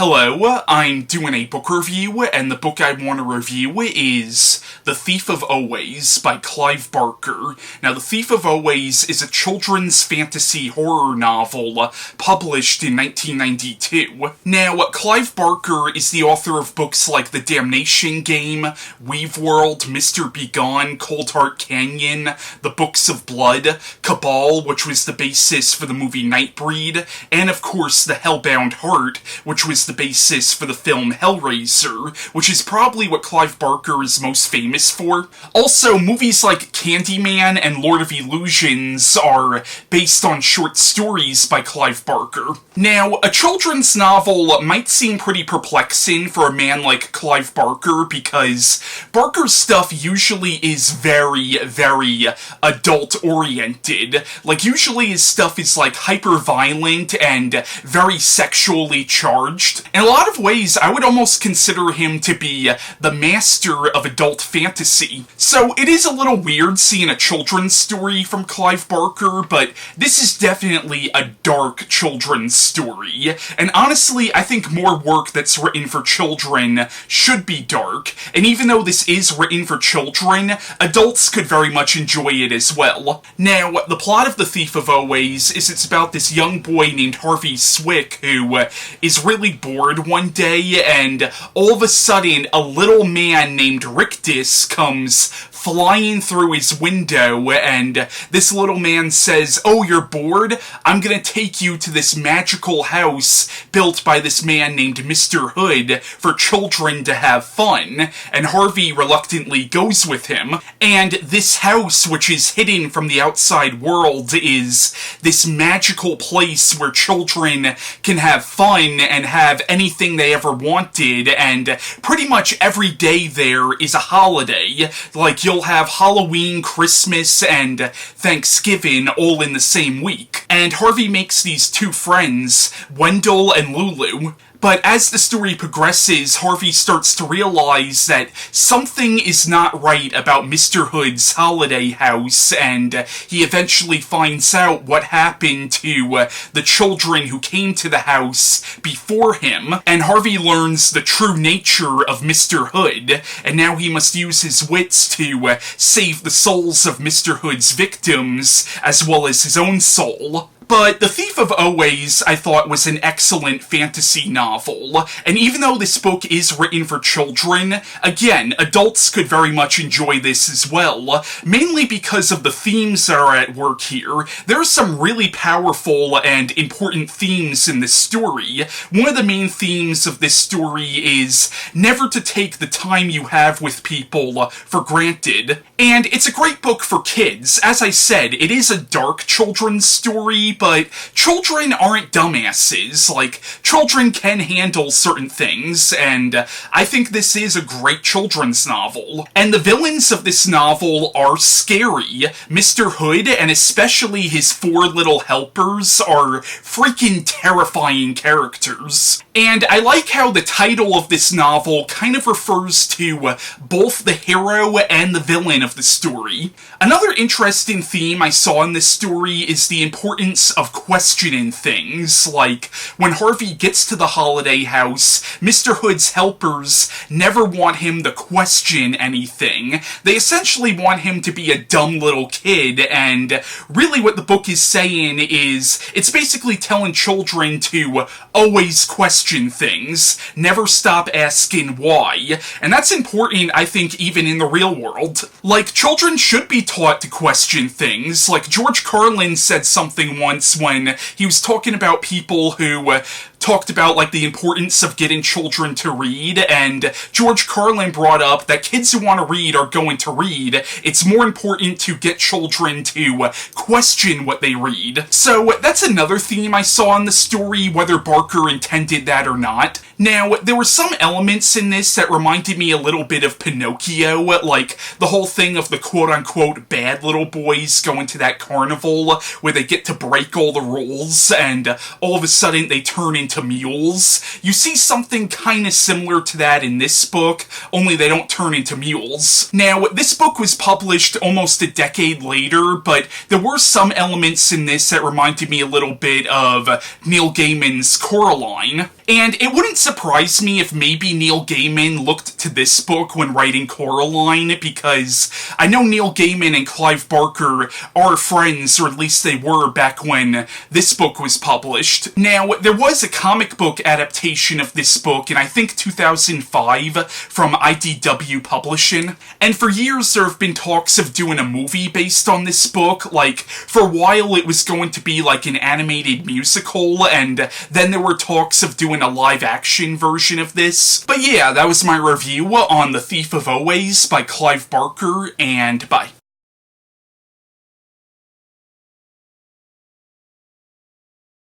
Hello, I'm doing a book review, and the book I want to review is The Thief of Always by Clive Barker. Now, The Thief of Always is a children's fantasy horror novel published in 1992. Now, Clive Barker is the author of books like The Damnation Game, Weave World, Mr. Begone, Cold Heart Canyon, The Books of Blood, Cabal, which was the basis for the movie Nightbreed, and of course The Hellbound Heart, which was the basis for the film Hellraiser, which is probably what Clive Barker is most famous for. Also, movies like Candyman and Lord of Illusions are based on short stories by Clive Barker. Now, a children's novel might seem pretty perplexing for a man like Clive Barker because Barker's stuff usually is very, very adult-oriented. Like, usually his stuff is like hyper-violent and very sexually charged. In a lot of ways, I would almost consider him to be the master of adult fantasy. So it is a little weird seeing a children's story from Clive Barker, but this is definitely a dark children's story. And honestly, I think more work that's written for children should be dark. And even though this is written for children, adults could very much enjoy it as well. Now, the plot of The Thief of Always is it's about this young boy named Harvey Swick who is really bored one day, and all of a sudden a little man named Rictus comes flying through his window, and this little man says, "Oh, you're bored? I'm gonna take you to this magical house built by this man named Mr. Hood for children to have fun." And Harvey reluctantly goes with him, and this house, which is hidden from the outside world, is this magical place where children can have fun and have anything they ever wanted, and pretty much every day there is a holiday. Like, you'll have Halloween, Christmas, and Thanksgiving all in the same week. And Harvey makes these two friends, Wendell and Lulu. But as the story progresses, Harvey starts to realize that something is not right about Mr. Hood's holiday house, and he eventually finds out what happened to the children who came to the house before him, and Harvey learns the true nature of Mr. Hood, and now he must use his wits to save the souls of Mr. Hood's victims, as well as his own soul. But The Thief of Always, I thought, was an excellent fantasy novel, and even though this book is written for children, again, adults could very much enjoy this as well, mainly because of the themes that are at work here. There are some really powerful and important themes in this story. One of the main themes of this story is never to take the time you have with people for granted, and it's a great book for kids. As I said, it is a dark children's story, but children aren't dumbasses. Like, children can handle certain things, and I think this is a great children's novel. And the villains of this novel are scary. Mr. Hood, and especially his four little helpers, are freaking terrifying characters. And I like how the title of this novel kind of refers to both the hero and the villain of the story. Another interesting theme I saw in this story is the importance of questioning things. Like, when Harvey gets to the holiday house, Mr. Hood's helpers never want him to question anything. They essentially want him to be a dumb little kid, and really what the book is saying is, it's basically telling children to always question things, never stop asking why, and that's important, I think, even in the real world. Like, children should be taught to question things. Like, George Carlin said something once when he was talking about people who talked about, like, the importance of getting children to read, and George Carlin brought up that kids who want to read are going to read. It's more important to get children to question what they read. So that's another theme I saw in the story, whether Barker intended that or not. Now, there were some elements in this that reminded me a little bit of Pinocchio, like the whole thing of the quote-unquote bad little boys going to that carnival where they get to break all the rules, and all of a sudden they turn into into mules. You see something kind of similar to that in this book, only they don't turn into mules. Now, this book was published almost a decade later, but there were some elements in this that reminded me a little bit of Neil Gaiman's Coraline. And it wouldn't surprise me if maybe Neil Gaiman looked to this book when writing Coraline, because I know Neil Gaiman and Clive Barker are friends, or at least they were back when this book was published. Now, there was a comic book adaptation of this book in, I think, 2005 from IDW Publishing, and for years there have been talks of doing a movie based on this book. Like, for a while it was going to be like an animated musical, and then there were talks of doing a live-action version of this. But yeah, that was my review on The Thief of Always by Clive Barker, and bye.